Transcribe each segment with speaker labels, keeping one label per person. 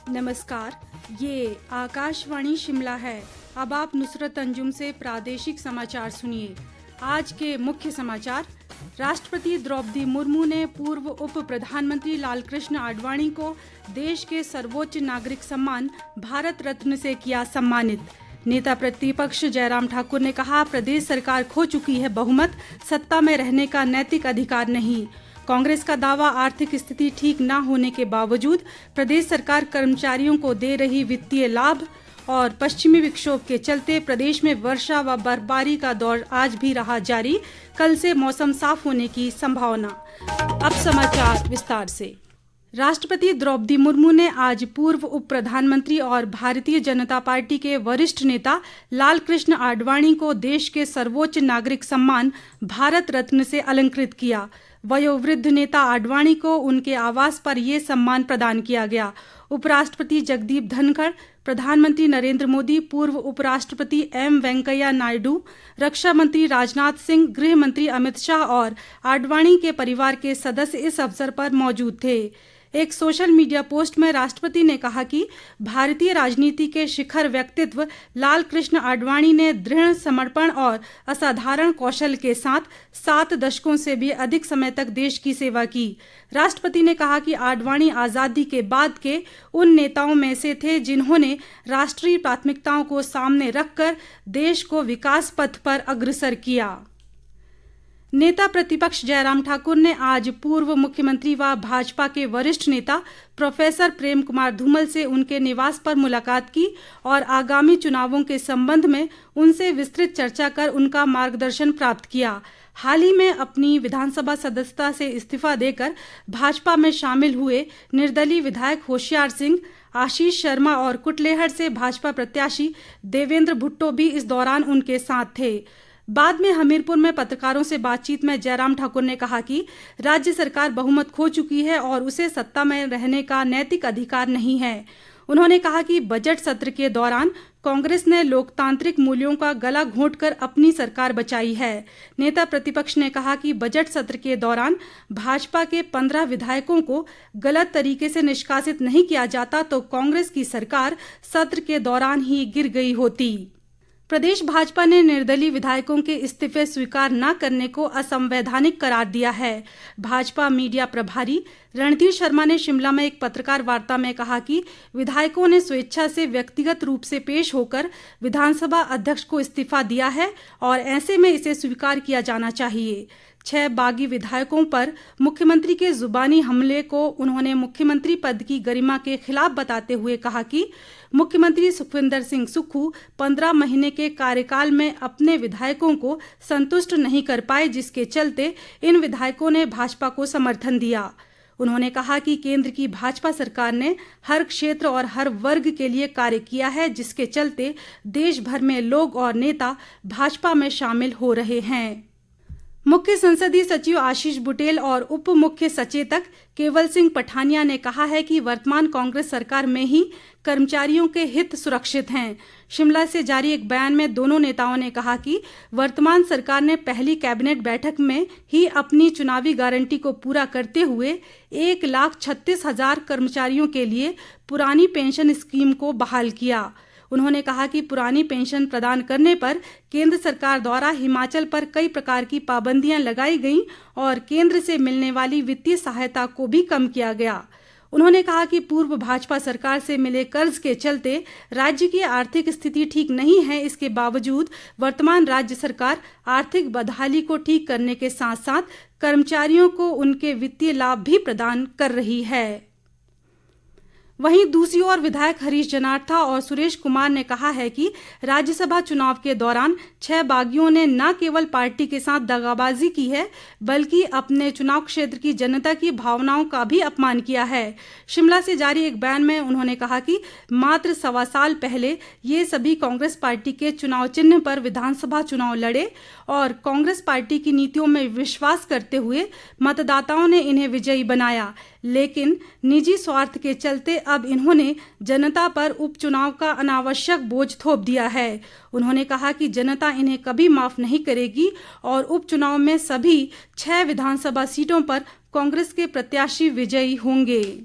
Speaker 1: नमस्कार, ये आकाशवाणी शिमला है। अब आप नुसरत अंजुम से प्रादेशिक समाचार सुनिए। आज के मुख्य समाचार। राष्ट्रपति द्रौपदी मुर्मू ने पूर्व उप प्रधानमंत्री लालकृष्ण आडवाणी को देश के सर्वोच्च नागरिक सम्मान भारत रत्न से किया सम्मानित। नेता प्रतिपक्ष जयराम ठाकुर ने कहा, प्रदेश सरकार खो चुकी है बहुमत, सत्ता में रहने का नैतिक अधिकार नहीं। कांग्रेस का दावा, आर्थिक स्थिति ठीक न होने के बावजूद प्रदेश सरकार कर्मचारियों को दे रही वित्तीय लाभ। और पश्चिमी विक्षोभ के चलते प्रदेश में वर्षा व बर्फबारी का दौर आज भी रहा जारी, कल से मौसम साफ होने की संभावना। अब समाचार विस्तार से। राष्ट्रपति द्रौपदी मुर्मू ने आज पूर्व उप प्रधानमंत्री और भारतीय जनता पार्टी के वरिष्ठ नेता लालकृष्ण आडवाणी को देश के सर्वोच्च नागरिक सम्मान भारत रत्न से अलंकृत किया। वयोवृद्ध नेता आडवाणी को उनके आवास पर यह सम्मान प्रदान किया गया। उपराष्ट्रपति जगदीप धनखड़, प्रधानमंत्री नरेंद्र मोदी, पूर्व उपराष्ट्रपति एम वेंकैया नायडू, रक्षा मंत्री राजनाथ सिंह, गृह मंत्री अमित शाह और आडवाणी के परिवार के सदस्य इस अवसर पर मौजूद थे। एक सोशल मीडिया पोस्ट में राष्ट्रपति ने कहा कि भारतीय राजनीति के शिखर व्यक्तित्व लालकृष्ण आडवाणी ने दृढ़ समर्पण और असाधारण कौशल के साथ 7 दशकों से भी अधिक समय तक देश की सेवा की। राष्ट्रपति ने कहा कि आडवाणी आज़ादी के बाद के उन नेताओं में से थे जिन्होंने राष्ट्रीय प्राथमिकताओं को सामने रखकर देश को विकास पथ पर अग्रसर किया। नेता प्रतिपक्ष जयराम ठाकुर ने आज पूर्व मुख्यमंत्री व भाजपा के वरिष्ठ नेता प्रोफेसर प्रेम कुमार धूमल से उनके निवास पर मुलाकात की और आगामी चुनावों के संबंध में उनसे विस्तृत चर्चा कर उनका मार्गदर्शन प्राप्त किया। हाल ही में अपनी विधानसभा सदस्यता से इस्तीफा देकर भाजपा में शामिल हुए निर्दलीय विधायक होशियार सिंह, आशीष शर्मा और कुटलेहड़ से भाजपा प्रत्याशी देवेंद्र भुट्टो भी इस दौरान उनके साथ थे। बाद में हमीरपुर में पत्रकारों से बातचीत में जयराम ठाकुर ने कहा कि राज्य सरकार बहुमत खो चुकी है और उसे सत्ता में रहने का नैतिक अधिकार नहीं है। उन्होंने कहा कि बजट सत्र के दौरान कांग्रेस ने लोकतांत्रिक मूल्यों का गला घोंटकर अपनी सरकार बचाई है। नेता प्रतिपक्ष ने कहा कि बजट सत्र के दौरान भाजपा के 15 विधायकों को गलत तरीके से निष्कासित नहीं किया जाता तो कांग्रेस की सरकार सत्र के दौरान ही गिर गई होती। प्रदेश भाजपा ने निर्दलीय विधायकों के इस्तीफे स्वीकार न करने को असंवैधानिक करार दिया है। भाजपा मीडिया प्रभारी रणधीर शर्मा ने शिमला में एक पत्रकार वार्ता में कहा कि विधायकों ने स्वेच्छा से व्यक्तिगत रूप से पेश होकर विधानसभा अध्यक्ष को इस्तीफा दिया है और ऐसे में इसे स्वीकार किया जाना चाहिए। 6 बागी विधायकों पर मुख्यमंत्री के जुबानी हमले को उन्होंने मुख्यमंत्री पद की गरिमा के खिलाफ बताते हुए कहा कि मुख्यमंत्री सुखविंदर सिंह सुक्खू 15 महीने के कार्यकाल में अपने विधायकों को संतुष्ट नहीं कर पाए, जिसके चलते इन विधायकों ने भाजपा को समर्थन दिया। उन्होंने कहा कि केंद्र की भाजपा सरकार ने हर क्षेत्र और हर वर्ग के लिए कार्य किया है, जिसके चलते देश भर में लोग और नेता भाजपा में शामिल हो रहे हैं। मुख्य संसदीय सचिव आशीष बुटेल और उप मुख्य सचेतक केवल सिंह पठानिया ने कहा है कि वर्तमान कांग्रेस सरकार में ही कर्मचारियों के हित सुरक्षित हैं। शिमला से जारी एक बयान में दोनों नेताओं ने कहा कि वर्तमान सरकार ने पहली कैबिनेट बैठक में ही अपनी चुनावी गारंटी को पूरा करते हुए 1,36,000 कर्मचारियों के लिए पुरानी पेंशन स्कीम को बहाल किया। उन्होंने कहा कि पुरानी पेंशन प्रदान करने पर केंद्र सरकार द्वारा हिमाचल पर कई प्रकार की पाबंदियां लगाई गईं और केंद्र से मिलने वाली वित्तीय सहायता को भी कम किया गया। उन्होंने कहा कि पूर्व भाजपा सरकार से मिले कर्ज के चलते राज्य की आर्थिक स्थिति ठीक नहीं है। इसके बावजूद वर्तमान राज्य सरकार आर्थिक बदहाली को ठीक करने के साथ साथ कर्मचारियों को उनके वित्तीय लाभ भी प्रदान कर रही है। वहीं दूसरी ओर विधायक हरीश जनार्था और सुरेश कुमार ने कहा है कि राज्यसभा चुनाव के दौरान 6 बागियों ने न केवल पार्टी के साथ दगाबाजी की है, बल्कि अपने चुनाव क्षेत्र की जनता की भावनाओं का भी अपमान किया है। शिमला से जारी एक बयान में उन्होंने कहा कि मात्र 1.25 साल पहले ये सभी कांग्रेस पार्टी के चुनाव चिन्ह पर विधानसभा चुनाव लड़े और कांग्रेस पार्टी की नीतियों में विश्वास करते हुए मतदाताओं ने इन्हें विजयी बनाया, लेकिन निजी स्वार्थ के चलते अब इन्होंने जनता पर उपचुनाव का अनावश्यक बोझ थोप दिया है। उन्होंने कहा कि जनता इन्हें कभी माफ नहीं करेगी और उपचुनाव में सभी 6 विधानसभा सीटों पर कांग्रेस के प्रत्याशी विजयी होंगे।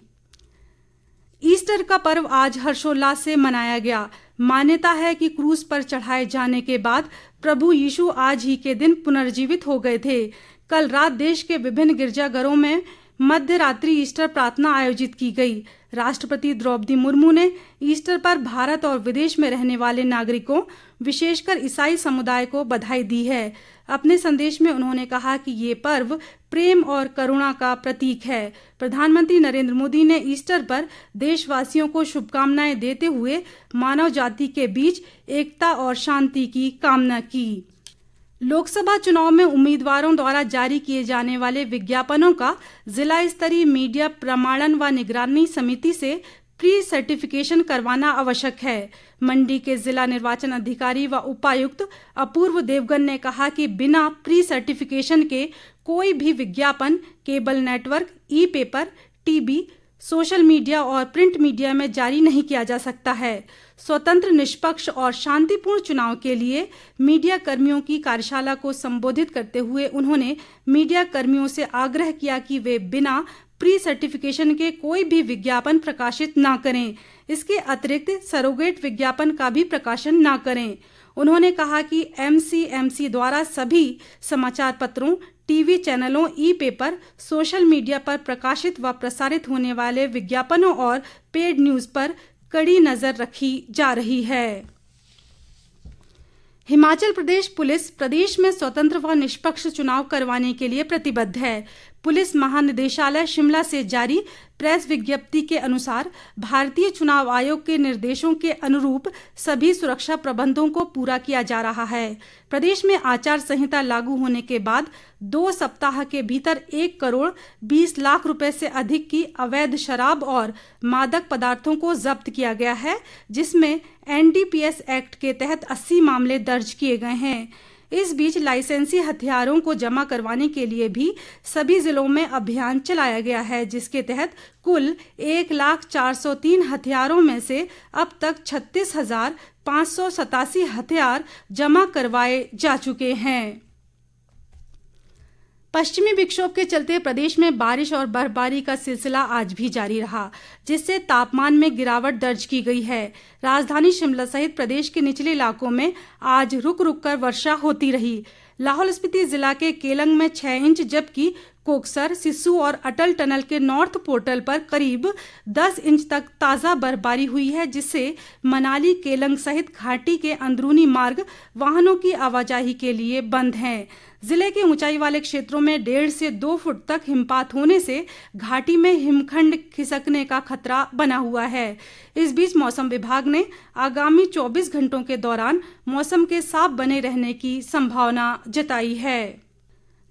Speaker 1: ईस्टर का पर्व आज हर्षोल्लास से मनाया गया। मान्यता है कि क्रूस पर चढ़ाए जाने के बाद प्रभु यीशु आज ही के दिन पुनर्जीवित हो गए थे। कल रात देश के विभिन्न गिरजाघरों में मध्य रात्रि ईस्टर प्रार्थना आयोजित की गई। राष्ट्रपति द्रौपदी मुर्मू ने ईस्टर पर भारत और विदेश में रहने वाले नागरिकों, विशेषकर ईसाई समुदाय को बधाई दी है। अपने संदेश में उन्होंने कहा कि ये पर्व प्रेम और करुणा का प्रतीक है। प्रधानमंत्री नरेंद्र मोदी ने ईस्टर पर देशवासियों को शुभकामनाएं देते हुए मानव जाति के बीच एकता और शांति की कामना की। लोकसभा चुनाव में उम्मीदवारों द्वारा जारी किए जाने वाले विज्ञापनों का जिला स्तरीय मीडिया प्रमाणन व निगरानी समिति से प्री सर्टिफिकेशन करवाना आवश्यक है। मंडी के जिला निर्वाचन अधिकारी व उपायुक्त अपूर्व देवगन ने कहा कि बिना प्री सर्टिफिकेशन के कोई भी विज्ञापन केबल नेटवर्क, ई पेपर, टीवी, सोशल मीडिया और प्रिंट मीडिया में जारी नहीं किया जा सकता है। स्वतंत्र, निष्पक्ष और शांतिपूर्ण चुनाव के लिए मीडिया कर्मियों की कार्यशाला को संबोधित करते हुए उन्होंने मीडिया कर्मियों से आग्रह किया कि वे बिना प्री सर्टिफिकेशन के कोई भी विज्ञापन प्रकाशित न करें। इसके अतिरिक्त सरोगेट विज्ञापन का भी प्रकाशन न करें। उन्होंने कहा कि एमसीएमसी द्वारा सभी समाचार पत्रों, टीवी चैनलों, ई पेपर, सोशल मीडिया पर प्रकाशित व प्रसारित होने वाले विज्ञापनों और पेड न्यूज पर कड़ी नजर रखी जा रही है। हिमाचल प्रदेश पुलिस प्रदेश में स्वतंत्र व निष्पक्ष चुनाव करवाने के लिए प्रतिबद्ध है। पुलिस महानिदेशालय शिमला से जारी प्रेस विज्ञप्ति के अनुसार भारतीय चुनाव आयोग के निर्देशों के अनुरूप सभी सुरक्षा प्रबंधों को पूरा किया जा रहा है। प्रदेश में आचार संहिता लागू होने के बाद 2 सप्ताह के भीतर 1 करोड़ 20 लाख रुपए से अधिक की अवैध शराब और मादक पदार्थों को जब्त किया गया है, जिसमें एनडीपीएस एक्ट के तहत 80 मामले दर्ज किए गए हैं। इस बीच लाइसेंसी हथियारों को जमा करवाने के लिए भी सभी जिलों में अभियान चलाया गया है, जिसके तहत कुल 1,04,03 हथियारों में से अब तक 36,587 हथियार जमा करवाए जा चुके हैं। पश्चिमी विक्षोभ के चलते प्रदेश में बारिश और बर्फबारी का सिलसिला आज भी जारी रहा, जिससे तापमान में गिरावट दर्ज की गई है। राजधानी शिमला सहित प्रदेश के निचले इलाकों में आज रुक रुक कर वर्षा होती रही। लाहौल स्पीति जिला के केलंग में 6 इंच, जबकि कोकसर, सिस्सू और अटल टनल के नॉर्थ पोर्टल पर करीब 10 इंच तक ताज़ा बर्फबारी हुई है, जिससे मनाली केलंग सहित घाटी के अंदरूनी मार्ग वाहनों की आवाजाही के लिए बंद हैं। जिले के ऊंचाई वाले क्षेत्रों में 1.5 से 2 फुट तक हिमपात होने से घाटी में हिमखंड खिसकने का खतरा बना हुआ है। इस बीच मौसम विभाग ने आगामी 24 घंटों के दौरान मौसम के साफ बने रहने की संभावना जताई है।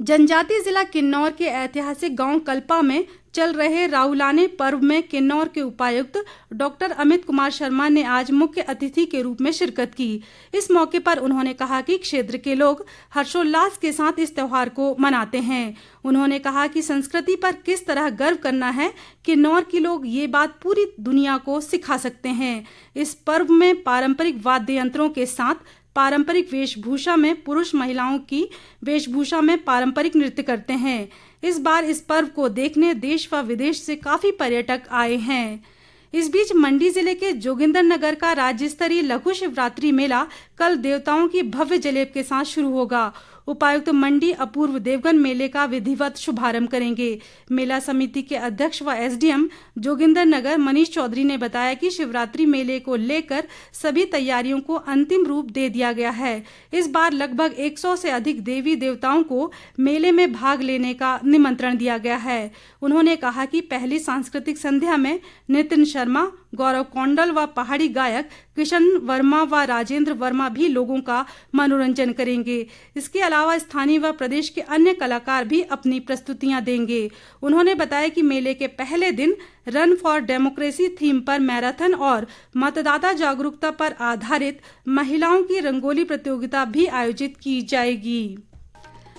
Speaker 1: जनजातीय जिला किन्नौर के ऐतिहासिक गांव कल्पा में चल रहे राउलाने पर्व में किन्नौर के उपायुक्त डॉक्टर अमित कुमार शर्मा ने आज मुख्य अतिथि के रूप में शिरकत की। इस मौके पर उन्होंने कहा कि क्षेत्र के लोग हर्षोल्लास के साथ इस त्योहार को मनाते हैं। उन्होंने कहा कि संस्कृति पर किस तरह गर्व करना है, किन्नौर के लोग ये बात पूरी दुनिया को सिखा सकते हैं। इस पर्व में पारंपरिक वाद्य यंत्रों के साथ पारंपरिक वेशभूषा में पुरुष महिलाओं की वेशभूषा में पारंपरिक नृत्य करते हैं। इस बार इस पर्व को देखने देश व विदेश से काफी पर्यटक आए हैं। इस बीच मंडी जिले के जोगिंदर नगर का राज्य स्तरीय लघु शिवरात्रि मेला कल देवताओं की भव्य जलेब के साथ शुरू होगा। उपायुक्त मंडी अपूर्व देवगन मेले का विधिवत शुभारंभ करेंगे। मेला समिति के अध्यक्ष व एसडीएम जोगिंदर नगर मनीष चौधरी ने बताया कि शिवरात्रि मेले को लेकर सभी तैयारियों को अंतिम रूप दे दिया गया है। इस बार लगभग 100 से अधिक देवी देवताओं को मेले में भाग लेने का निमंत्रण दिया गया है। उन्होंने कहा कि पहली सांस्कृतिक संध्या में नितिन शर्मा, गौरव कौंडल व पहाड़ी गायक किशन वर्मा व राजेंद्र वर्मा भी लोगों का मनोरंजन करेंगे। इसके अलावा स्थानीय व प्रदेश के अन्य कलाकार भी अपनी प्रस्तुतियां देंगे। उन्होंने बताया कि मेले के पहले दिन रन फॉर डेमोक्रेसी थीम पर मैराथन और मतदाता जागरूकता पर आधारित महिलाओं की रंगोली प्रतियोगिता भी आयोजित की जाएगी।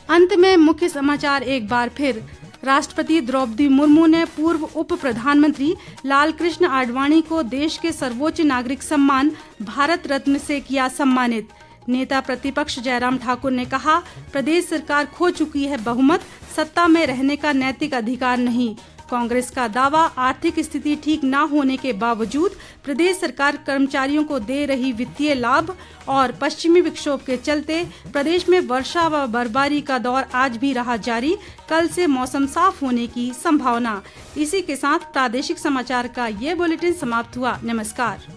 Speaker 1: अंत में मुख्य समाचार एक बार फिर। राष्ट्रपति द्रौपदी मुर्मू ने पूर्व उप प्रधानमंत्री लालकृष्ण आडवाणी को देश के सर्वोच्च नागरिक सम्मान भारत रत्न से किया सम्मानित। नेता प्रतिपक्ष जयराम ठाकुर ने कहा, प्रदेश सरकार खो चुकी है बहुमत, सत्ता में रहने का नैतिक अधिकार नहीं। कांग्रेस का दावा, आर्थिक स्थिति ठीक न होने के बावजूद प्रदेश सरकार कर्मचारियों को दे रही वित्तीय लाभ और पश्चिमी विक्षोभ के चलते प्रदेश में वर्षा व बर्फबारी का दौर आज भी रहा जारी। कल से मौसम साफ होने की संभावना। इसी के साथ प्रादेशिक समाचार का ये बुलेटिन समाप्त हुआ। नमस्कार।